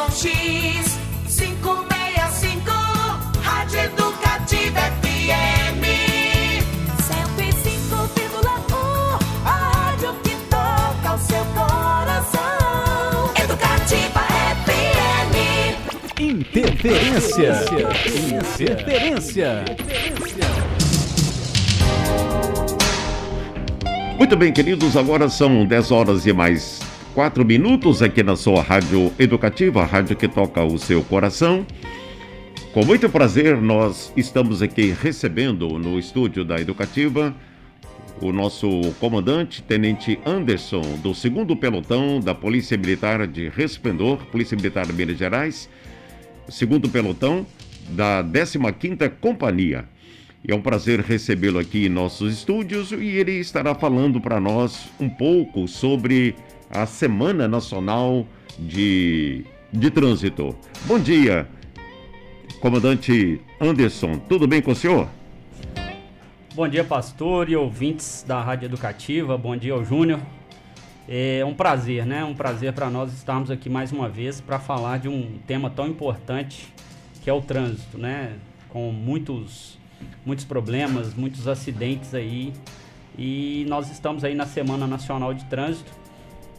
ZYX 565, Rádio Educativa FM 105,1, a rádio que toca o seu coração. Educativa FM. Interferência. Muito bem, queridos, agora são 10 horas e mais 4 minutos aqui na sua Rádio Educativa, a rádio que toca o seu coração. Com muito prazer, nós estamos aqui recebendo no estúdio da Educativa o nosso comandante, Tenente Anderson, do 2º Pelotão da Polícia Militar de Resplendor, Polícia Militar de Minas Gerais, 2º Pelotão da 15ª Companhia. É um prazer recebê-lo aqui em nossos estúdios e ele estará falando para nós um pouco sobre a Semana Nacional de Trânsito. Bom dia, comandante Anderson, tudo bem com o senhor? Bom dia, pastor e ouvintes da Rádio Educativa, bom dia ao Júnior. É um prazer, né? Um prazer para nós estarmos aqui mais uma vez para falar de um tema tão importante que é o trânsito, né? Com muitos problemas, muitos acidentes aí, e nós estamos aí na Semana Nacional de Trânsito,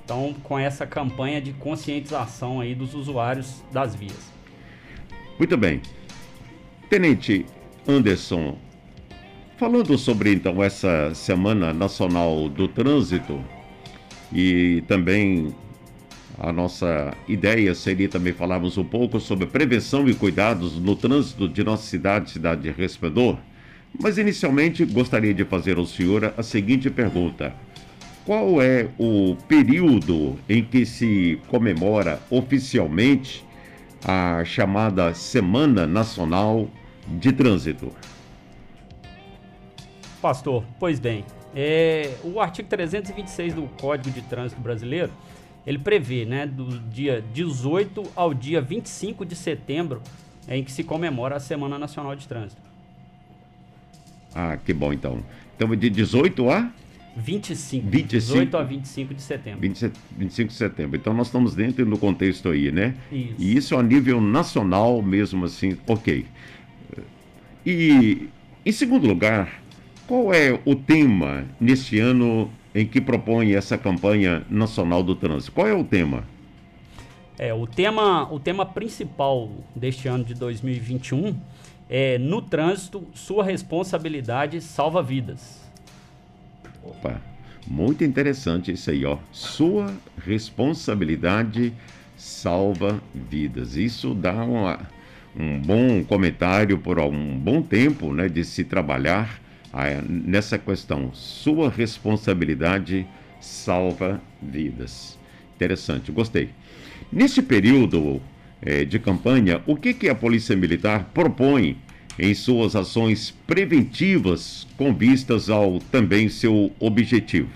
então com essa campanha de conscientização aí dos usuários das vias. Muito bem. Tenente Anderson, falando sobre então essa Semana Nacional do Trânsito, e também a nossa ideia seria também falarmos um pouco sobre prevenção e cuidados no trânsito de nossa cidade de Resplendor. Mas inicialmente gostaria de fazer ao senhor a seguinte pergunta: qual é o período em que se comemora oficialmente a chamada Semana Nacional de Trânsito? Pastor, pois bem, o artigo 326 do Código de Trânsito Brasileiro, ele prevê, né, do dia 18 ao dia 25 de setembro, em que se comemora a Semana Nacional de Trânsito. Ah, que bom então. Então de 18 a? 25. 18 a 25 de setembro. 25 de setembro. Então nós estamos dentro do contexto aí, né? Isso. E isso a nível nacional mesmo assim, ok. E, em segundo lugar, qual é o tema neste ano em que propõe essa campanha nacional do trânsito? Qual é o tema? O tema principal deste ano de 2021 é: no trânsito, sua responsabilidade salva vidas. Opa, muito interessante isso aí, ó. Sua responsabilidade salva vidas. Isso dá um bom comentário por um bom tempo, né, de se trabalhar nessa questão. Sua responsabilidade salva vidas. Interessante, gostei. Neste período de campanha, o que a Polícia Militar propõe em suas ações preventivas com vistas ao também seu objetivo?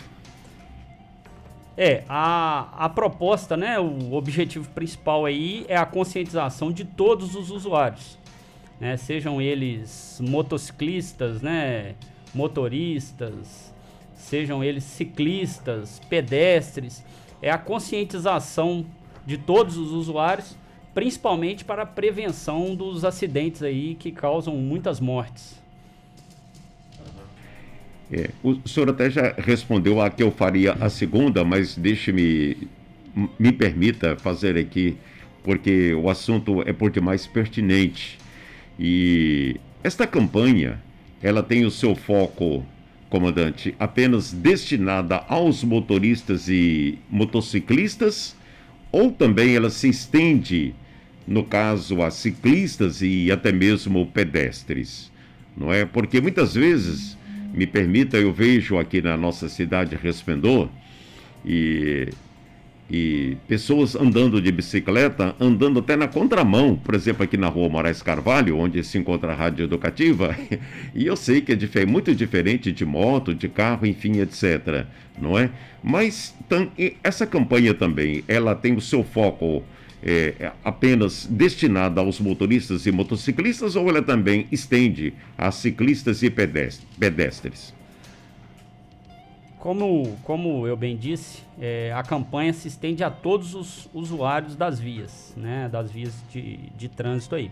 A proposta, né, o objetivo principal aí é a conscientização de todos os usuários, né, sejam eles motociclistas, né, motoristas, sejam eles ciclistas, pedestres. É a conscientização de todos os usuários, principalmente para a prevenção dos acidentes aí que causam muitas mortes. O senhor até já respondeu a que eu faria a segunda, mas me permita fazer aqui, porque o assunto é por demais pertinente. E esta campanha, ela tem o seu foco, comandante, apenas destinada aos motoristas e motociclistas, ou também ela se estende, no caso, a ciclistas e até mesmo pedestres, não é? Porque muitas vezes, me permita, eu vejo aqui na nossa cidade de Resplendor e pessoas andando de bicicleta, andando até na contramão, por exemplo, aqui na rua Moraes Carvalho, onde se encontra a Rádio Educativa, e eu sei que é muito diferente de moto, de carro, enfim, etc., não é? Mas essa campanha também, ela tem o seu foco apenas destinada aos motoristas e motociclistas, ou ela também estende a ciclistas e pedestres? Como eu bem disse, a campanha se estende a todos os usuários das vias, né, das vias de trânsito aí.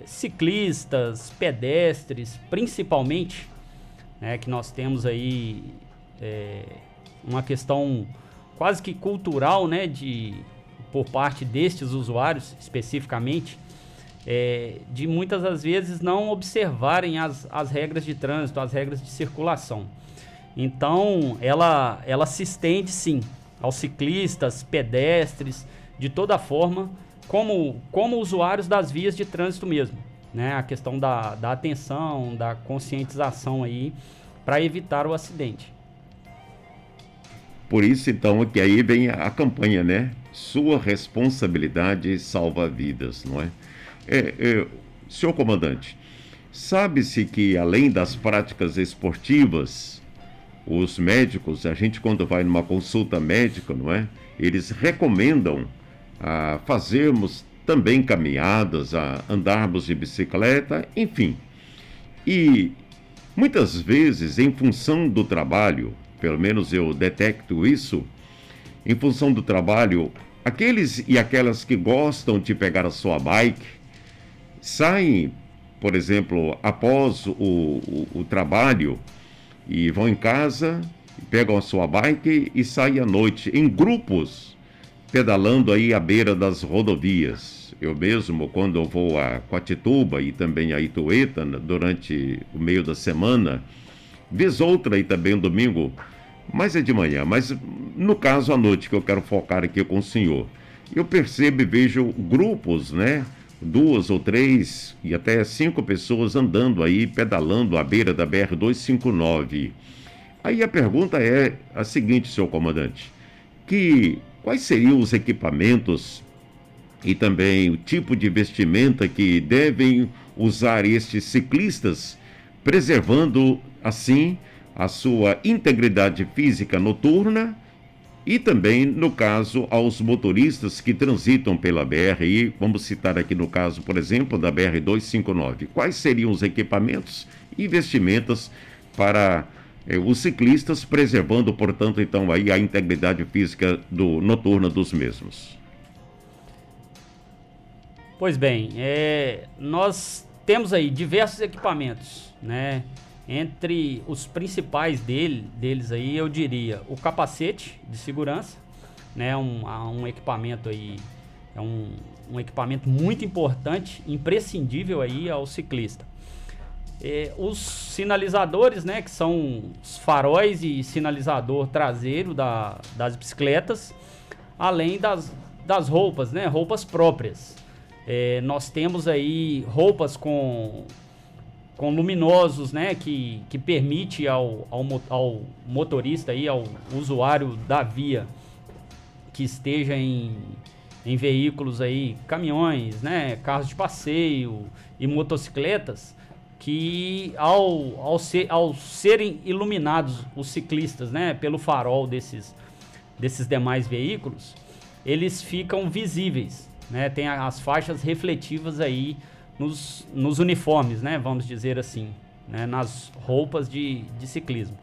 Ciclistas, pedestres, principalmente, né, que nós temos aí uma questão quase que cultural, né, por parte destes usuários especificamente, de muitas das vezes não observarem as regras de trânsito, as regras de circulação. Então, ela se estende, sim, aos ciclistas, pedestres, de toda forma, como usuários das vias de trânsito mesmo, né? A questão da atenção, da conscientização aí, para evitar o acidente. Por isso, então, que aí vem a campanha, né? Sua responsabilidade salva vidas, não é? Senhor comandante, sabe-se que além das práticas esportivas, os médicos, a gente quando vai numa consulta médica, não é? Eles recomendam a fazermos também caminhadas, a andarmos de bicicleta, enfim. E muitas vezes, em função do trabalho, pelo menos eu detecto isso, em função do trabalho, aqueles e aquelas que gostam de pegar a sua bike, saem, por exemplo, após o trabalho, e vão em casa, pegam a sua bike e saem à noite em grupos, pedalando aí à beira das rodovias. Eu mesmo, quando eu vou a Coatituba e também a Itueta, durante o meio da semana, vez outra aí também um domingo, mas é de manhã, mas no caso à noite que eu quero focar aqui com o senhor, eu percebo e vejo grupos, né? 2 ou 3 e até 5 pessoas andando aí, pedalando à beira da BR-259. Aí a pergunta é a seguinte, senhor comandante, quais seriam os equipamentos e também o tipo de vestimenta que devem usar estes ciclistas, preservando assim a sua integridade física noturna e também, no caso, aos motoristas que transitam pela BR, e vamos citar aqui no caso, por exemplo, da BR-259. Quais seriam os equipamentos e vestimentas para os ciclistas, preservando, portanto, então, aí a integridade física noturna dos mesmos? Pois bem, nós temos aí diversos equipamentos, né? Entre os principais deles aí, eu diria o capacete de segurança, né? Um equipamento aí, um equipamento muito importante, imprescindível aí ao ciclista. Os sinalizadores, né? Que são os faróis e sinalizador traseiro das bicicletas, além das roupas, né? Roupas próprias. Nós temos aí roupas com luminosos, né, que permite ao motorista, aí, ao usuário da via que esteja em veículos aí, caminhões, né, carros de passeio e motocicletas, que ao serem iluminados os ciclistas, né, pelo farol desses demais veículos, eles ficam visíveis, né, tem as faixas refletivas aí nos uniformes, né, vamos dizer assim, né, nas roupas de ciclismo.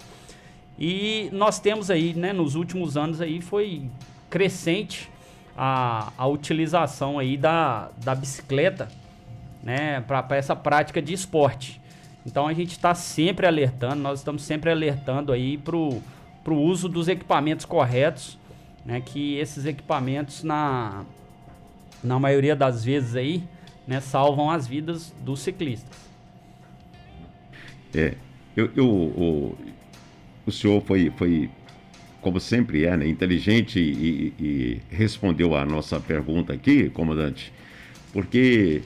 E nós temos aí, né, nos últimos anos aí foi crescente a utilização aí da bicicleta, né, para essa prática de esporte. Então a gente está sempre alertando, nós estamos sempre alertando aí pro uso dos equipamentos corretos, né, que esses equipamentos na maioria das vezes aí, né, salvam as vidas dos ciclistas. O senhor foi, como sempre né, inteligente e respondeu à nossa pergunta aqui, comandante, porque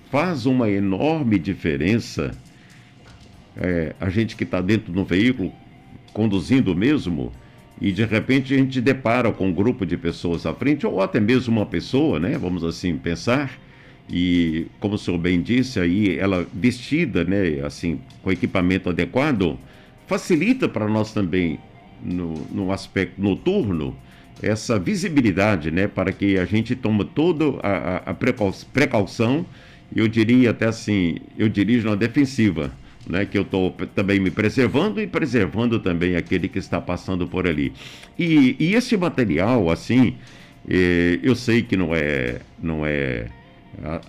faz uma enorme diferença a gente que está dentro do veículo, conduzindo mesmo, e de repente a gente depara com um grupo de pessoas à frente, ou até mesmo uma pessoa, né, vamos assim pensar. E como o senhor bem disse, aí ela vestida, né, assim, com equipamento adequado, facilita para nós também, no aspecto noturno, essa visibilidade, né, para que a gente tome toda a precaução, eu diria até assim, eu dirijo na defensiva, né, que eu estou também me preservando e preservando também aquele que está passando por ali. E esse material, assim, eu sei que não é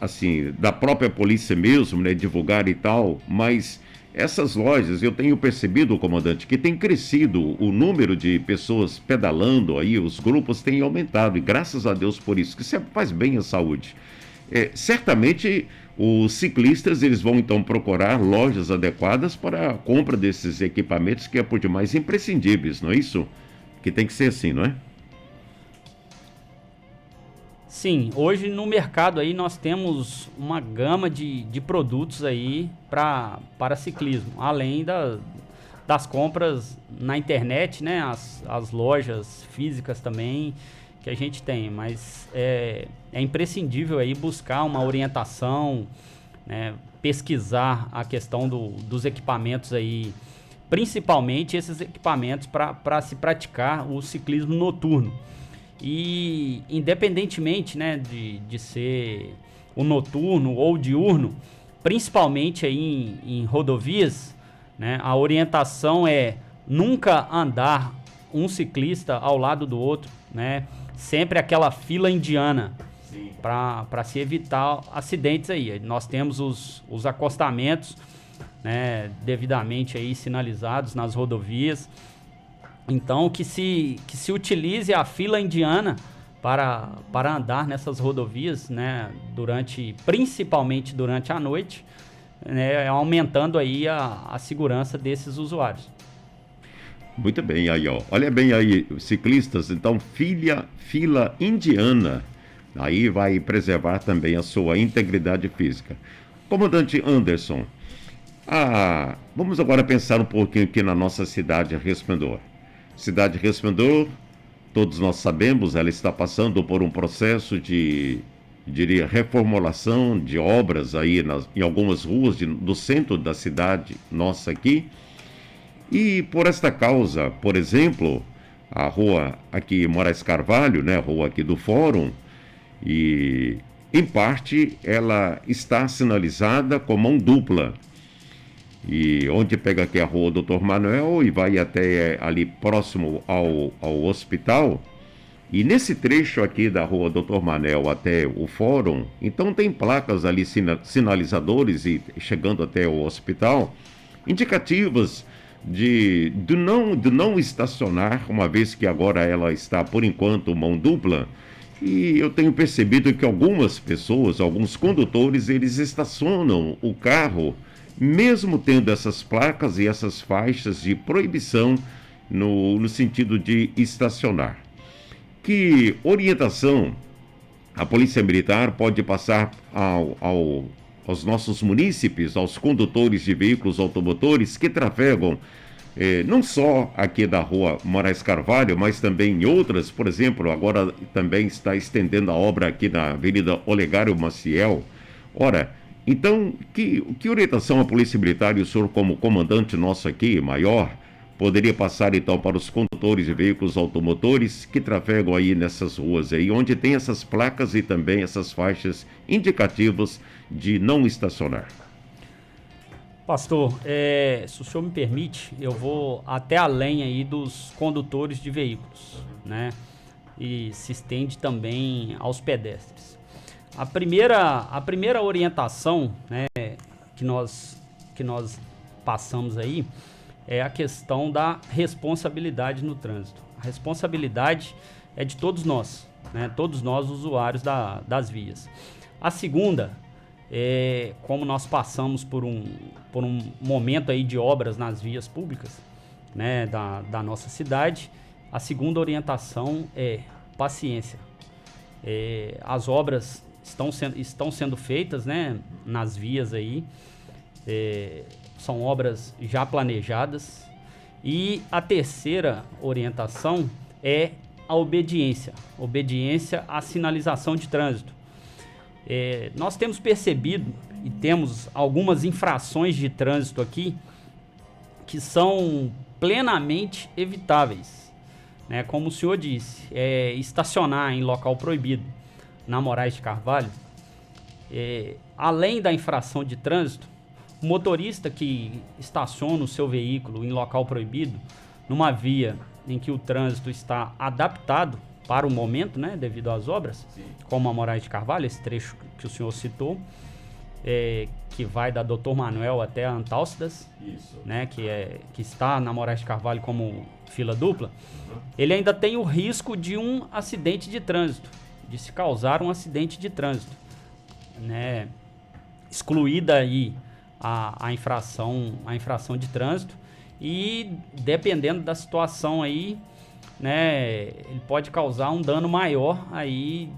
assim, da própria polícia mesmo, né, divulgar e tal, mas essas lojas, eu tenho percebido, comandante, que tem crescido o número de pessoas pedalando aí, os grupos têm aumentado, e graças a Deus por isso, que isso faz bem à saúde. Certamente os ciclistas eles vão então procurar lojas adequadas para a compra desses equipamentos que é por demais imprescindíveis, não é isso? Que tem que ser assim, não é? Sim, hoje no mercado aí nós temos uma gama de produtos aí para ciclismo, além das compras na internet, né? As lojas físicas também que a gente tem, mas é imprescindível aí buscar uma orientação, né? Pesquisar a questão dos equipamentos aí, principalmente esses equipamentos para se praticar o ciclismo noturno. E independentemente, né, de ser o noturno ou diurno, principalmente aí em rodovias, né, a orientação é nunca andar um ciclista ao lado do outro, né, sempre aquela fila indiana para se evitar acidentes aí. Nós temos os acostamentos, né, devidamente aí sinalizados nas rodovias. Então, que se utilize a fila indiana para andar nessas rodovias, né, principalmente durante a noite, né, aumentando aí a segurança desses usuários. Muito bem, aí ó, olha bem aí, ciclistas, então fila indiana, aí vai preservar também a sua integridade física. Comandante Anderson, vamos agora pensar um pouquinho aqui na nossa cidade Resplendor. Cidade Resplendor, todos nós sabemos, ela está passando por um processo de, diria, reformulação de obras aí em algumas ruas do centro da cidade nossa aqui. E por esta causa, por exemplo, a rua aqui Moraes Carvalho, né, a rua aqui do Fórum, e em parte ela está sinalizada com mão dupla. E onde pega aqui a rua Dr. Manuel e vai até ali próximo ao hospital. E nesse trecho aqui da rua Dr. Manuel até o Fórum, então tem placas ali, sinalizadores e chegando até o hospital, indicativas de não estacionar, uma vez que agora ela está, por enquanto, mão dupla. E eu tenho percebido que algumas pessoas, alguns condutores, eles estacionam o carro mesmo tendo essas placas e essas faixas de proibição no sentido de estacionar. Que orientação a Polícia Militar pode passar aos nossos munícipes, aos condutores de veículos automotores que trafegam não só aqui da rua Moraes Carvalho, mas também em outras, por exemplo, agora também está estendendo a obra aqui na Avenida Olegário Maciel. Ora, então, que orientação a Polícia Militar e o senhor como comandante nosso aqui, maior, poderia passar então para os condutores de veículos automotores que trafegam aí nessas ruas aí, onde tem essas placas e também essas faixas indicativas de não estacionar? Pastor, se o senhor me permite, eu vou até além aí dos condutores de veículos, né? E se estende também aos pedestres. A primeira orientação, né, que nós passamos aí é a questão da responsabilidade no trânsito. A responsabilidade é de todos nós, né, todos nós usuários das vias. A segunda como nós passamos por um momento aí de obras nas vias públicas, né, da nossa cidade, a segunda orientação é paciência. As obras estão sendo feitas, né, nas vias aí, são obras já planejadas. E a terceira orientação é a obediência à sinalização de trânsito. Nós temos percebido e temos algumas infrações de trânsito aqui que são plenamente evitáveis, né? Como o senhor disse, estacionar em local proibido na Moraes de Carvalho, além da infração de trânsito, O motorista que estaciona o seu veículo em local proibido, numa via em que o trânsito está adaptado para o momento, né, devido às obras, como a Moraes de Carvalho, esse trecho que o senhor citou, que vai da Dr. Manuel até a Antálcidas, né, que está na Moraes de Carvalho como fila dupla, ele ainda tem o risco de um acidente de trânsito, de se causar um acidente de trânsito, né, excluída aí a infração de trânsito, e dependendo da situação aí, né, ele pode causar um dano maior aí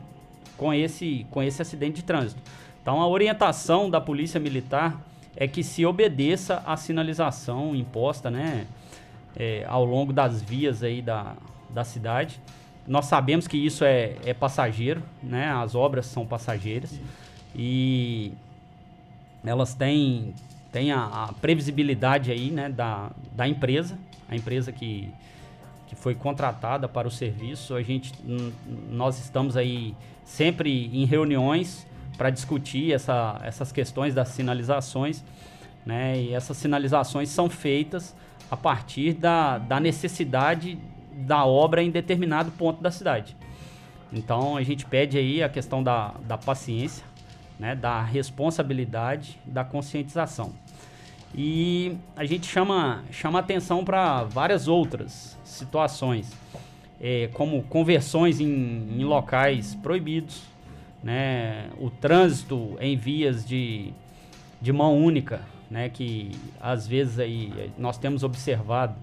com esse acidente de trânsito. Então a orientação da Polícia Militar é que se obedeça à sinalização imposta, né, ao longo das vias aí da cidade. Nós sabemos que isso é passageiro, né, as obras são passageiras e elas têm a previsibilidade aí, né, da empresa, a empresa que foi contratada para o serviço. Nós estamos aí sempre em reuniões para discutir essas questões das sinalizações, né, e essas sinalizações são feitas a partir da necessidade da obra em determinado ponto da cidade. Então a gente pede aí a questão da paciência, né, da responsabilidade, da conscientização. E a gente chama atenção para várias outras situações, como conversões em locais proibidos, né, o trânsito em vias de mão única, né, que às vezes aí nós temos observado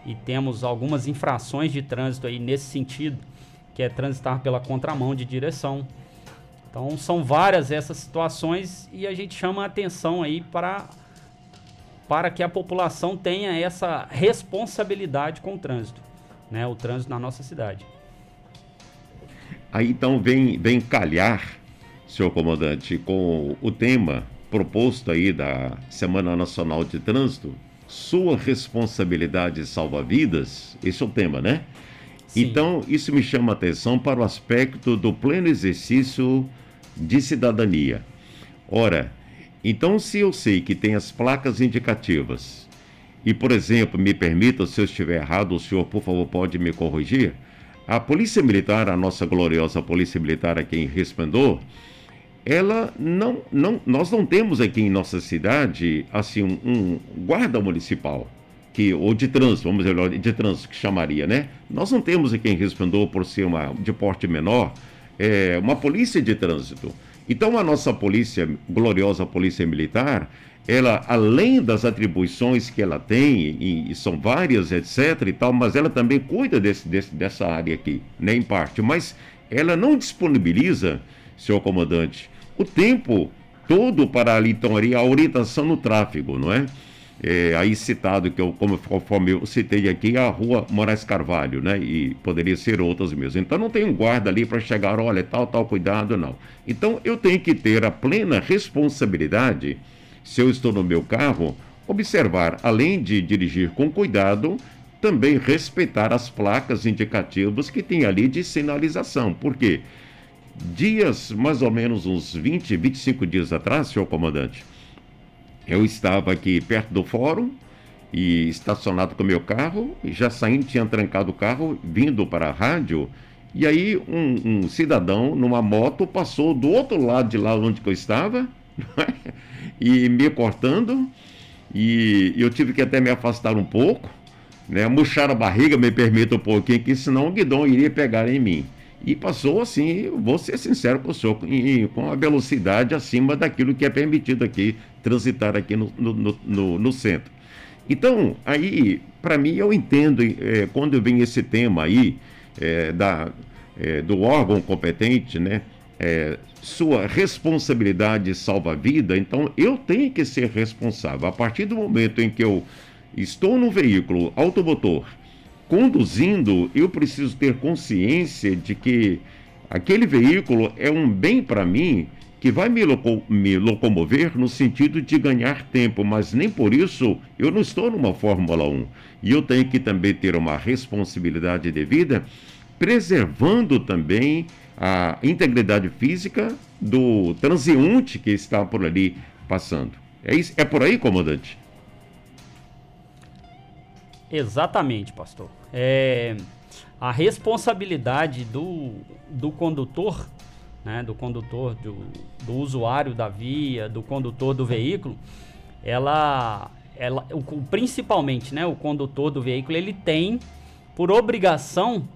e temos algumas infrações de trânsito aí nesse sentido, que é transitar pela contramão de direção. Então são várias essas situações e a gente chama a atenção aí para que a população tenha essa responsabilidade com o trânsito, né, o trânsito na nossa cidade. Aí então vem calhar, senhor comandante, com o tema proposto aí da Semana Nacional de Trânsito, sua responsabilidade salva vidas, esse é o tema, né? Sim. Então, isso me chama a atenção para o aspecto do pleno exercício de cidadania. Ora, então se eu sei que tem as placas indicativas, e, por exemplo, me permita, se eu estiver errado, o senhor, por favor, pode me corrigir, a Polícia Militar, a nossa gloriosa Polícia Militar aqui em Resplendor, ela nós não temos aqui em nossa cidade, assim, um guarda municipal, ou de trânsito, vamos dizer, de trânsito que chamaria, né? Nós não temos aqui em Resplendor, por ser de porte menor, uma polícia de trânsito. Então a nossa polícia, gloriosa Polícia Militar, ela, além das atribuições que ela tem, e são várias, etc e tal, mas ela também cuida dessa área aqui, né, em parte, mas ela não disponibiliza, senhor comandante, o tempo todo para ali, então, a orientação no tráfego, não é? Aí citado, conforme eu citei aqui, a Rua Moraes Carvalho, né? E poderia ser outras mesmo. Então não tem um guarda ali para chegar, olha, tal, cuidado, não. Então eu tenho que ter a plena responsabilidade, se eu estou no meu carro, observar, além de dirigir com cuidado, também respeitar as placas indicativas que tem ali de sinalização. Por quê? Mais ou menos uns 20, 25 dias atrás, senhor comandante, eu estava aqui perto do fórum e estacionado com o meu carro, e já saindo, tinha trancado o carro, vindo para a rádio, e aí um cidadão numa moto passou do outro lado de lá onde eu estava, e me cortando, e eu tive que até me afastar um pouco, né, murchar a barriga, me permita um pouquinho, que senão o guidão iria pegar em mim. E passou assim, vou ser sincero com o senhor, com a velocidade acima daquilo que é permitido aqui, transitar aqui no centro. Então, aí, para mim, eu entendo, quando vem esse tema aí, do órgão competente, né, sua responsabilidade salva a vida, então eu tenho que ser responsável. A partir do momento em que eu estou no veículo automotor, conduzindo, eu preciso ter consciência de que aquele veículo é um bem para mim, que vai me locomover no sentido de ganhar tempo, mas nem por isso eu não estou numa Fórmula 1. E eu tenho que também ter uma responsabilidade devida, preservando também a integridade física do transeunte que está por ali passando. É isso? É por aí, comandante? Exatamente, pastor. A responsabilidade do condutor, né, do condutor, do usuário da via, do condutor do veículo, principalmente, né, o condutor do veículo, ele tem por obrigação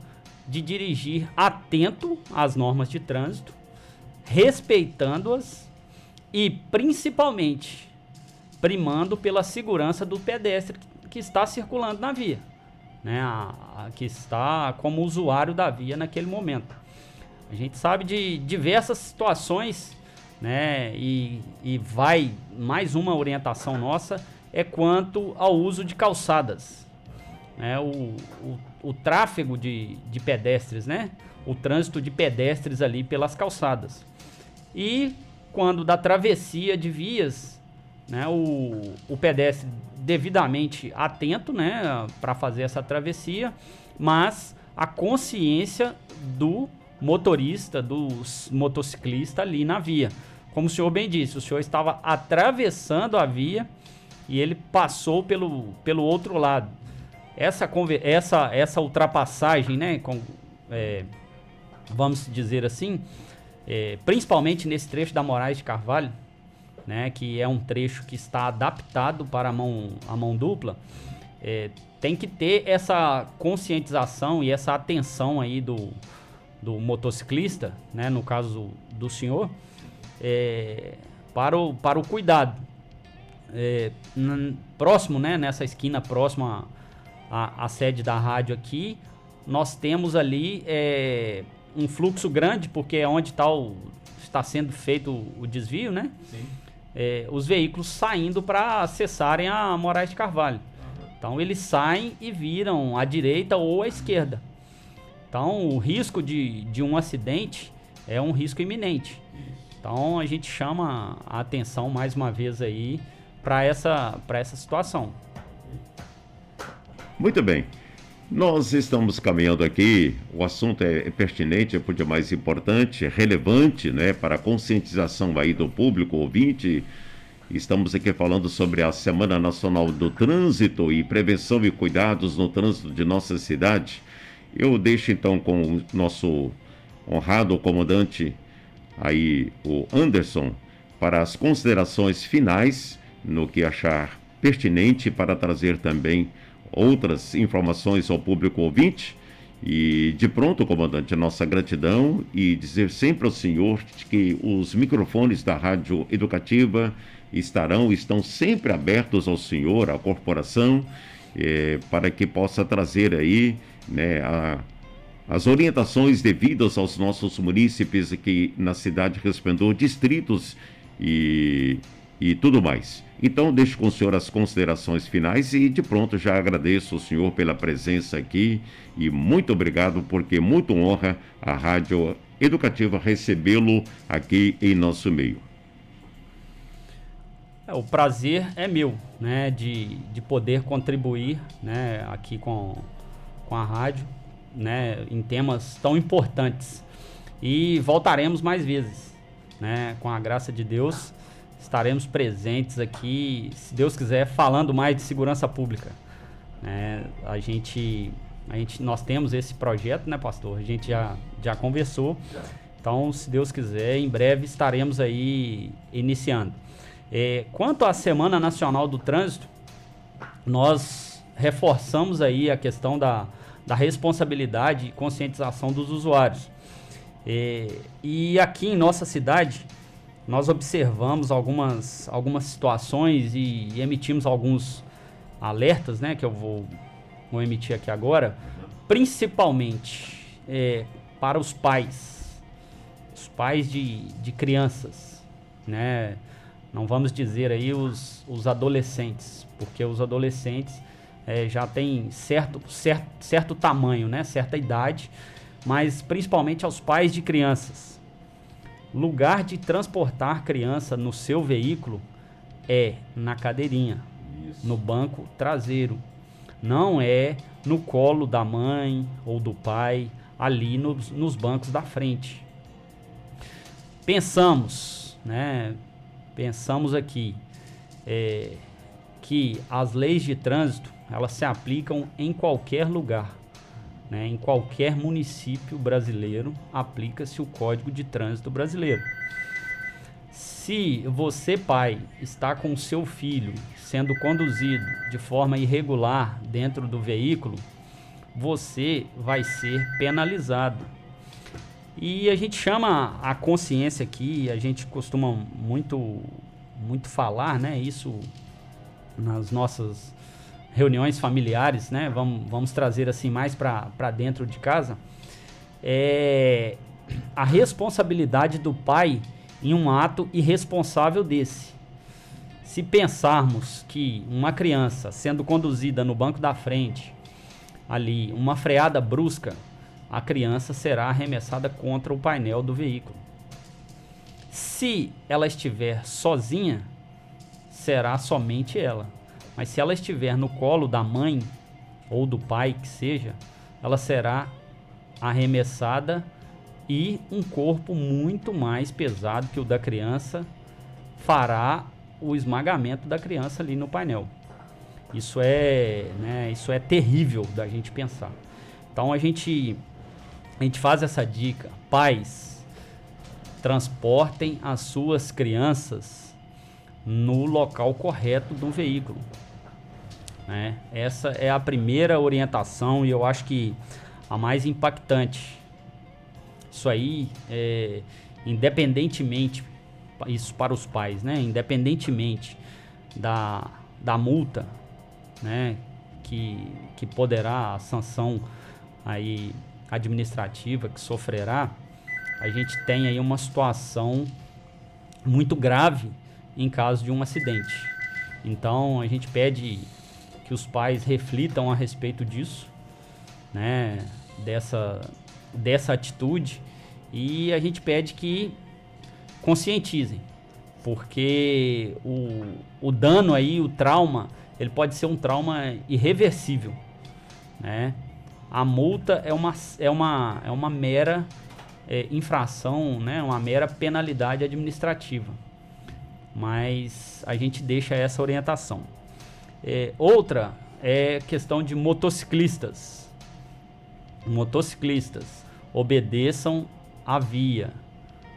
de dirigir atento às normas de trânsito, respeitando-as e principalmente primando pela segurança do pedestre que está circulando na via, né, que está como usuário da via naquele momento. A gente sabe de diversas situações, né, e vai mais uma orientação nossa é quanto ao uso de calçadas, né, o tráfego de pedestres, né, o trânsito de pedestres ali pelas calçadas. E quando da travessia de vias, né, o pedestre devidamente atento, né, para fazer essa travessia, mas a consciência do motorista, do motociclista ali na via. Como o senhor bem disse, o senhor estava atravessando a via e ele passou pelo outro lado. Essa ultrapassagem, né, vamos dizer assim, principalmente nesse trecho da Moraes de Carvalho, né, que é um trecho que está adaptado para a mão dupla, tem que ter essa conscientização e essa atenção aí do motociclista, né, no caso do senhor, para o cuidado. Próximo, né, nessa esquina próxima à sede da rádio aqui, nós temos ali um fluxo grande, porque é onde está sendo feito o desvio, né? Sim. Os veículos saindo para acessarem a Moraes de Carvalho. Então eles saem e viram à direita ou à esquerda. Então o risco de um acidente é um risco iminente. Então a gente chama a atenção mais uma vez aí para essa situação. Muito bem. Nós estamos caminhando aqui, o assunto é pertinente, é por demais importante, é relevante, né, para a conscientização aí do público ouvinte. Estamos aqui falando sobre a Semana Nacional do Trânsito e prevenção e cuidados no trânsito de nossa cidade. Eu deixo então com o nosso honrado comandante aí, o Anderson, para as considerações finais no que achar pertinente para trazer também outras informações ao público ouvinte. E de pronto, comandante, a nossa gratidão e dizer sempre ao senhor que os microfones da Rádio Educativa estão sempre abertos ao senhor, à corporação, para que possa trazer aí, né, as orientações devidas aos nossos munícipes aqui na cidade de Resplendor, distritos e tudo mais. Então, deixo com o senhor as considerações finais e, de pronto, já agradeço ao senhor pela presença aqui e muito obrigado, porque muito honra a Rádio Educativa recebê-lo aqui em nosso meio. O prazer é meu, né, de poder contribuir, né, aqui com a rádio, né, em temas tão importantes. E voltaremos mais vezes, né, com a graça de Deus. Estaremos presentes aqui, se Deus quiser, falando mais de segurança pública. Nós temos esse projeto, né, pastor? A gente já conversou. Então, se Deus quiser, em breve estaremos aí iniciando. Quanto à Semana Nacional do Trânsito, nós reforçamos aí a questão da responsabilidade e conscientização dos usuários. E aqui em nossa cidade, nós observamos algumas situações e emitimos alguns alertas, né, que eu vou emitir aqui agora, principalmente para os pais de crianças, né? Não vamos dizer aí os adolescentes, porque os adolescentes já têm certo tamanho, né, certa idade, mas principalmente aos pais de crianças. Lugar de transportar criança no seu veículo é na cadeirinha, no banco traseiro. Não é no colo da mãe ou do pai, ali nos bancos da frente. Pensamos aqui, que as leis de trânsito, elas se aplicam em qualquer lugar, né? Em qualquer município brasileiro aplica-se o Código de Trânsito Brasileiro. Se você, pai, está com o seu filho sendo conduzido de forma irregular dentro do veículo, você vai ser penalizado. E a gente chama a consciência aqui, a gente costuma muito falar, né, isso nas nossas reuniões familiares, né, vamos trazer assim mais para dentro de casa, a responsabilidade do pai em um ato irresponsável desse. Se pensarmos que uma criança sendo conduzida no banco da frente, ali, uma freada brusca, a criança será arremessada contra o painel do veículo. Se ela estiver sozinha, será somente ela. Mas se ela estiver no colo da mãe ou do pai, que seja, ela será arremessada e um corpo muito mais pesado que o da criança fará o esmagamento da criança ali no painel. Isso é terrível da gente pensar. Então a gente faz essa dica: pais, transportem as suas crianças no local correto do veículo, né? Essa é a primeira orientação e eu acho que a mais impactante. Isso aí, independentemente, isso para os pais, né? Independentemente da multa, né? Que poderá, a sanção aí administrativa que sofrerá, a gente tem aí uma situação muito grave em caso de um acidente. Então a gente pede que os pais reflitam a respeito disso, né, dessa atitude, e a gente pede que conscientizem, porque o dano aí, o trauma, ele pode ser um trauma irreversível, né? A multa é uma mera infração, né? Uma mera penalidade administrativa, mas a gente deixa essa orientação. Outra é questão de motociclistas. Motociclistas, obedeçam a via,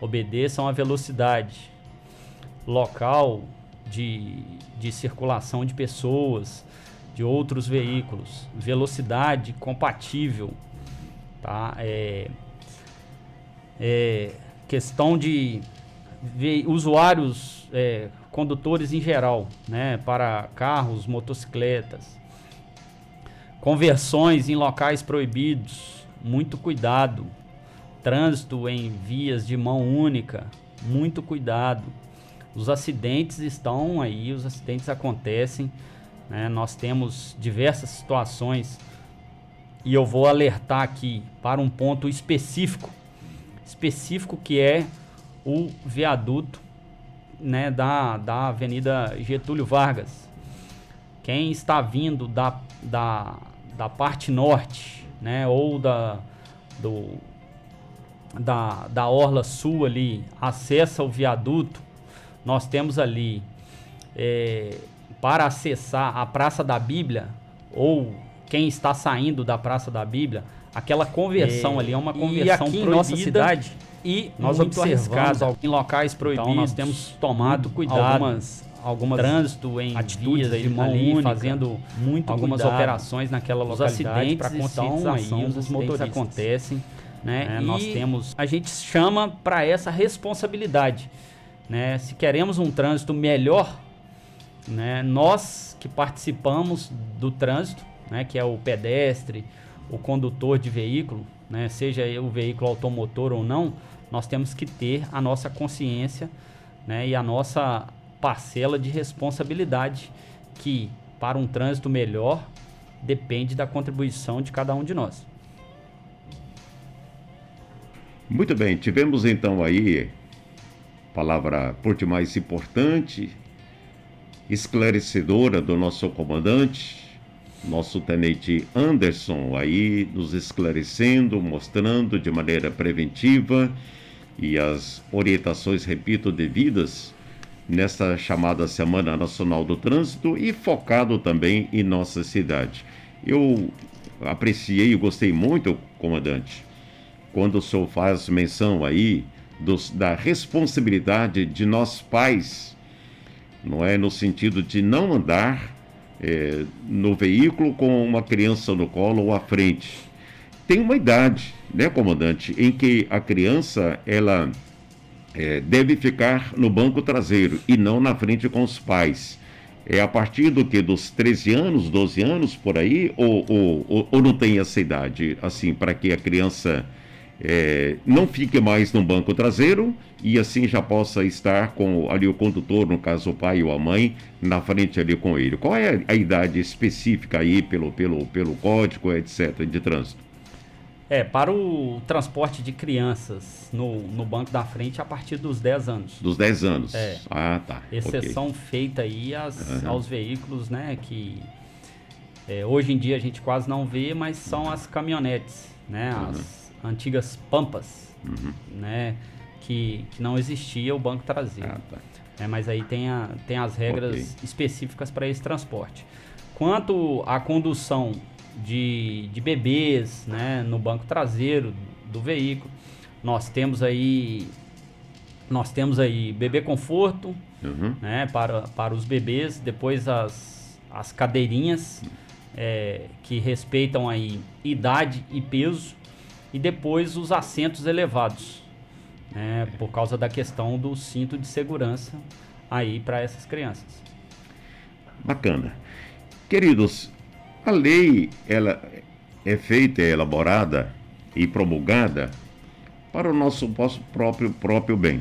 obedeçam a velocidade, local de circulação de pessoas, de outros veículos, velocidade compatível, tá? Questão de usuários, condutores em geral, né? Para carros, motocicletas, conversões em locais proibidos, muito cuidado. Trânsito em vias de mão única, muito cuidado. Os acidentes estão aí, os acidentes acontecem, né? Nós temos diversas situações e eu vou alertar aqui para um ponto específico que é o viaduto, né, da Avenida Getúlio Vargas. Quem está vindo da parte norte, né, ou da orla sul ali, acessa o viaduto, nós temos ali, para acessar a Praça da Bíblia, ou quem está saindo da Praça da Bíblia, aquela conversão ali é uma conversão aqui proibida, em nossa cidade, e nós muito observamos arriscada em locais proibidos. Então nós temos tomado cuidado, algumas trânsito em atitudes vias de mão ali, única, fazendo muito algumas cuidado. Operações naquela Os localidade acidentes para estão conscientização aí, os dos acidentes motoristas. acontecem, né? Nós E a gente chama para essa responsabilidade, né? Se queremos um trânsito melhor, né? Nós que participamos do trânsito, né? Que é o pedestre, o condutor de veículo, né? Seja o veículo automotor ou não, nós temos que ter a nossa consciência, né? E a nossa parcela de responsabilidade, que para um trânsito melhor depende da contribuição de cada um de nós. Muito bem, tivemos então aí palavra por demais importante, esclarecedora do nosso comandante, nosso tenente Anderson, aí nos esclarecendo, mostrando de maneira preventiva e as orientações, repito, devidas nessa chamada Semana Nacional do Trânsito e focado também em nossa cidade. Eu apreciei e gostei muito, comandante, quando o senhor faz menção aí da responsabilidade de nós pais, não é? No sentido de não andar no veículo com uma criança no colo ou à frente. Tem uma idade, né, comandante, em que a criança, ela deve ficar no banco traseiro e não na frente com os pais. É a partir do que? Dos 13 anos, 12 anos, por aí? Ou não tem essa idade, assim, para que a criança não fique mais no banco traseiro e assim já possa estar com ali o condutor, no caso o pai ou a mãe, na frente ali com ele? Qual é a idade específica aí pelo código, etc., de trânsito? Para o transporte de crianças no banco da frente a partir dos 10 anos. Dos 10 anos? Ah, tá. Exceção feita aí aos veículos, né, que hoje em dia a gente quase não vê, mas são as caminhonetes, né, as antigas Pampas, né, que não existia o banco traseiro. Ah, tá. Mas aí tem as regras específicas para esse transporte. Quanto à condução de bebês, né, no banco traseiro do veículo, nós temos aí bebê conforto, né, para os bebês, depois as cadeirinhas que respeitam aí idade e peso, e depois os assentos elevados, né, por causa da questão do cinto de segurança aí para essas crianças. Bacana. Queridos, a lei, ela é feita, é elaborada e promulgada para o nosso próprio bem.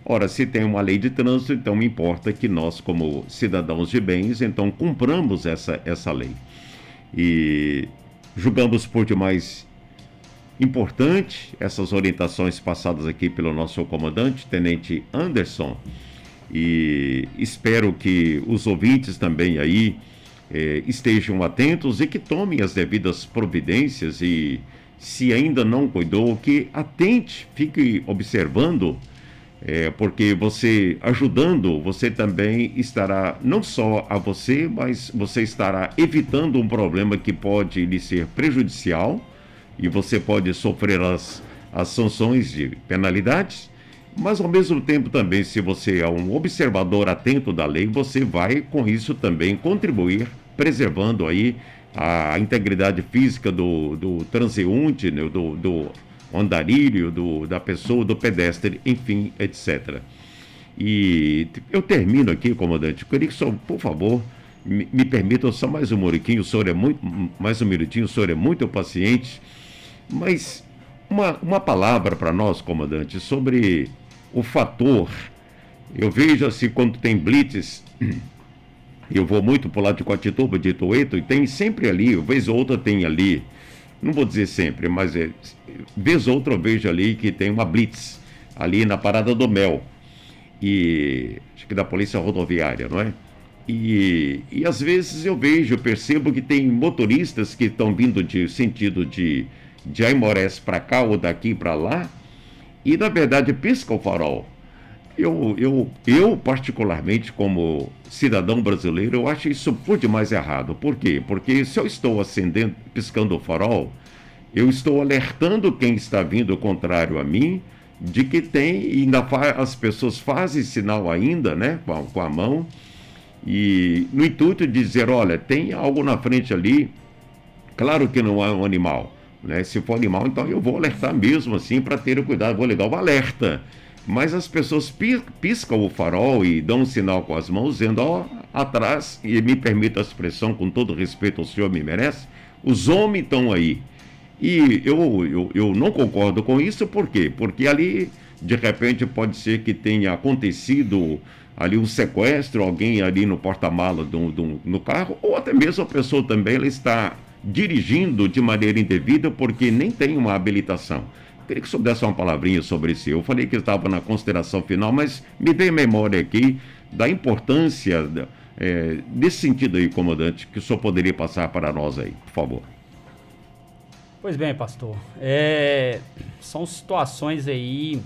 Ora, se tem uma lei de trânsito, então importa que nós, como cidadãos de bens, então cumpramos essa lei. E julgamos por demais importante essas orientações passadas aqui pelo nosso comandante, Tenente Anderson, e espero que os ouvintes também aí estejam atentos e que tomem as devidas providências e, se ainda não cuidou, que atente, fique observando, porque você ajudando, você também estará, não só a você, mas você estará evitando um problema que pode lhe ser prejudicial e você pode sofrer as sanções de penalidades, mas ao mesmo tempo também, se você é um observador atento da lei, você vai com isso também contribuir, preservando aí a integridade física do transeunte, né, do andarilho, da pessoa, do pedestre, enfim, etc. E eu termino aqui, comandante. Eu queria que o senhor, por favor, me permita só mais um minutinho. O senhor é muito paciente, mas uma palavra para nós, comandante, sobre o fator. Eu vejo assim, quando tem blitz, eu vou muito para o lado de Coatituba, de Itoeto, e tem sempre ali, vez ou outra tem ali, não vou dizer sempre, mas vez ou outra eu vejo ali que tem uma blitz, ali na Parada do Mel, e acho que da Polícia Rodoviária, não é? E às vezes eu percebo que tem motoristas que estão vindo de sentido de Aimorés para cá ou daqui para lá, e na verdade pisca o farol. Eu particularmente, como cidadão brasileiro, eu acho isso por demais errado. Por quê? Porque se eu estou piscando o farol, eu estou alertando quem está vindo contrário a mim, de que tem, e ainda as pessoas fazem sinal ainda, né, com a mão, e no intuito de dizer, olha, tem algo na frente ali, claro que não é um animal, né? Se for animal, então eu vou alertar mesmo assim, para ter cuidado, vou ligar o alerta. Mas as pessoas piscam o farol e dão um sinal com as mãos, dizendo, atrás, e me permita a expressão, com todo respeito ao senhor me merece, os homens estão aí. E eu não concordo com isso, por quê? Porque ali, de repente, pode ser que tenha acontecido ali um sequestro, alguém ali no porta-mala no carro, ou até mesmo a pessoa também ela está dirigindo de maneira indevida porque nem tem uma habilitação. Queria que o senhor desse uma palavrinha sobre isso. Eu falei que estava na consideração final, mas me dê memória aqui da importância desse sentido aí, comandante, que o senhor poderia passar para nós aí, por favor. Pois bem, pastor. São situações aí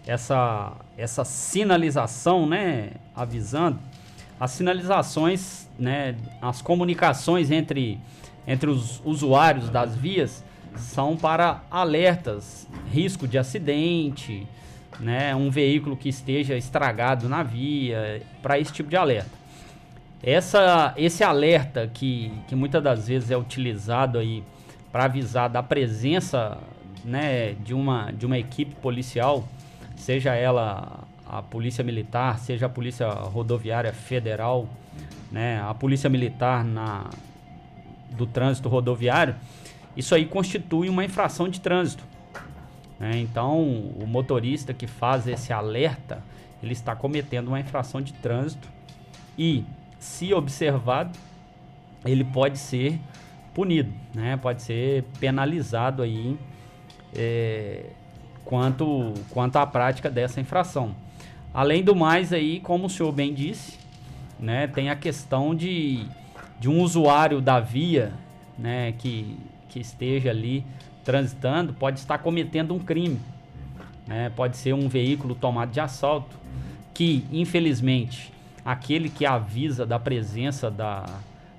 essa sinalização, né, avisando, as sinalizações, né, as comunicações entre os usuários das vias são para alertas, risco de acidente, né, um veículo que esteja estragado na via, para esse tipo de alerta. Esse alerta que muitas das vezes é utilizado aí para avisar da presença, né, de uma equipe policial, seja ela a Polícia Militar, seja a Polícia Rodoviária Federal, né, a Polícia Militar do trânsito rodoviário, isso aí constitui uma infração de trânsito. Né? Então, o motorista que faz esse alerta, ele está cometendo uma infração de trânsito e, se observado, ele pode ser punido, né? Pode ser penalizado aí quanto à prática dessa infração. Além do mais aí, como o senhor bem disse, né, tem a questão de um usuário da via, né, que esteja ali transitando, pode estar cometendo um crime, né? Pode ser um veículo tomado de assalto, que infelizmente aquele que avisa da presença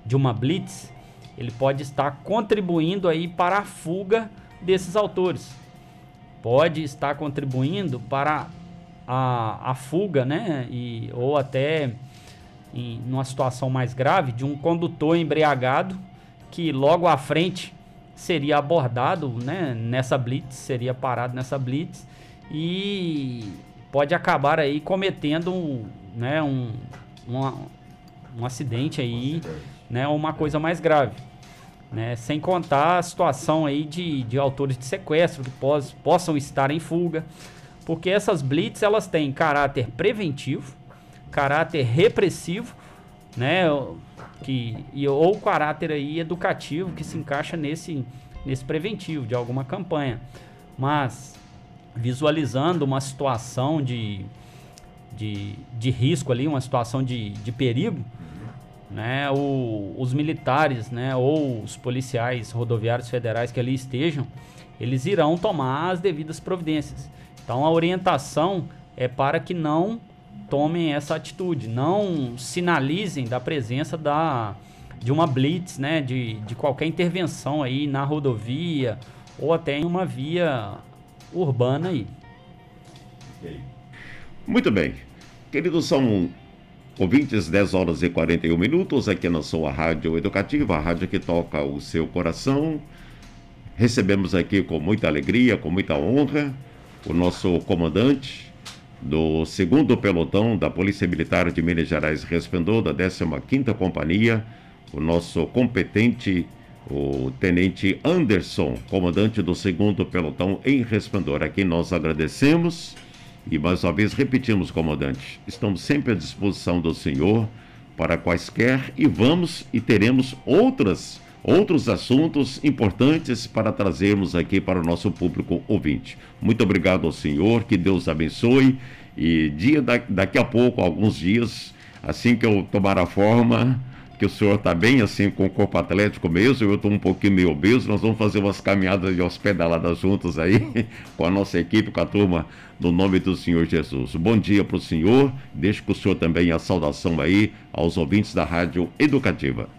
de uma blitz, ele pode estar contribuindo aí para a fuga desses autores. Pode estar contribuindo para a fuga, né? Ou até numa situação mais grave, de um condutor embriagado que logo à frente seria abordado, né, nessa blitz, seria parado nessa blitz e pode acabar aí cometendo né, um acidente aí, né, uma coisa mais grave, né, sem contar a situação aí de autores de sequestro que possam estar em fuga, porque essas blitz elas têm caráter preventivo, caráter repressivo, né, ou caráter aí educativo que se encaixa nesse preventivo de alguma campanha. Mas visualizando uma situação de risco ali, uma situação de perigo, né, os militares, né, ou os policiais rodoviários federais que ali estejam, eles irão tomar as devidas providências. Então a orientação é para que não tomem essa atitude, não sinalizem da presença de uma blitz, né, de qualquer intervenção aí na rodovia ou até em uma via urbana aí. Muito bem. Queridos, são ouvintes, 10 horas e 41 minutos aqui na sua Rádio Educativa, a rádio que toca o seu coração. Recebemos aqui com muita alegria, com muita honra, o nosso comandante do 2º Pelotão da Polícia Militar de Minas Gerais, Resplendor, da 15ª Companhia, o nosso competente, o Tenente Anderson, comandante do 2º Pelotão em Resplendor. Aqui nós agradecemos e mais uma vez repetimos, comandante, estamos sempre à disposição do senhor para quaisquer e vamos e teremos outros assuntos importantes para trazermos aqui para o nosso público ouvinte. Muito obrigado ao senhor, que Deus abençoe, e daqui a pouco, alguns dias, assim que eu tomar a forma, que o senhor está bem assim com o corpo atlético mesmo, eu estou um pouquinho meio obeso, nós vamos fazer umas caminhadas e umas pedaladas juntos aí, com a nossa equipe, com a turma, no nome do Senhor Jesus. Bom dia para o senhor, deixo para o senhor também a saudação aí aos ouvintes da Rádio Educativa.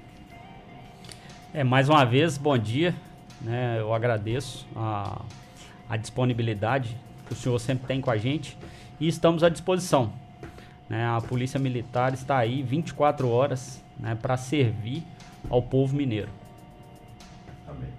Mais uma vez, bom dia, né? Eu agradeço a disponibilidade que o senhor sempre tem com a gente e estamos à disposição, né? A Polícia Militar está aí 24 horas, né, para servir ao povo mineiro. Amém.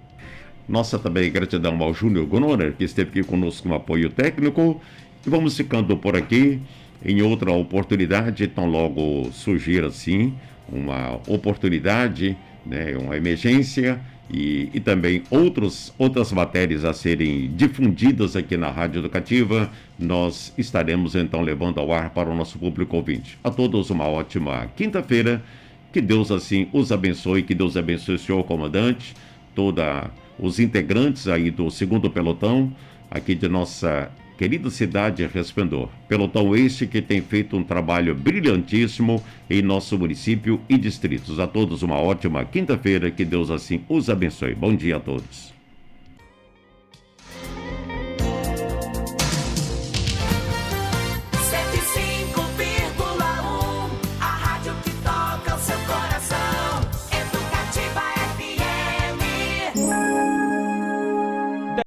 Nossa também gratidão ao Júnior Gonner, que esteve aqui conosco no apoio técnico, e vamos ficando por aqui. Em outra oportunidade, tão logo surgir assim uma oportunidade, né, uma emergência e também outras matérias a serem difundidas aqui na Rádio Educativa, nós estaremos então levando ao ar para o nosso público ouvinte. A todos uma ótima quinta-feira, que Deus assim os abençoe, que Deus abençoe o senhor comandante, todos os integrantes aí do 2º Pelotão, aqui de nossa querida cidade Resplendor. Pelotão este que tem feito um trabalho brilhantíssimo em nosso município e distritos. A todos uma ótima quinta-feira, que Deus assim os abençoe. Bom dia a todos.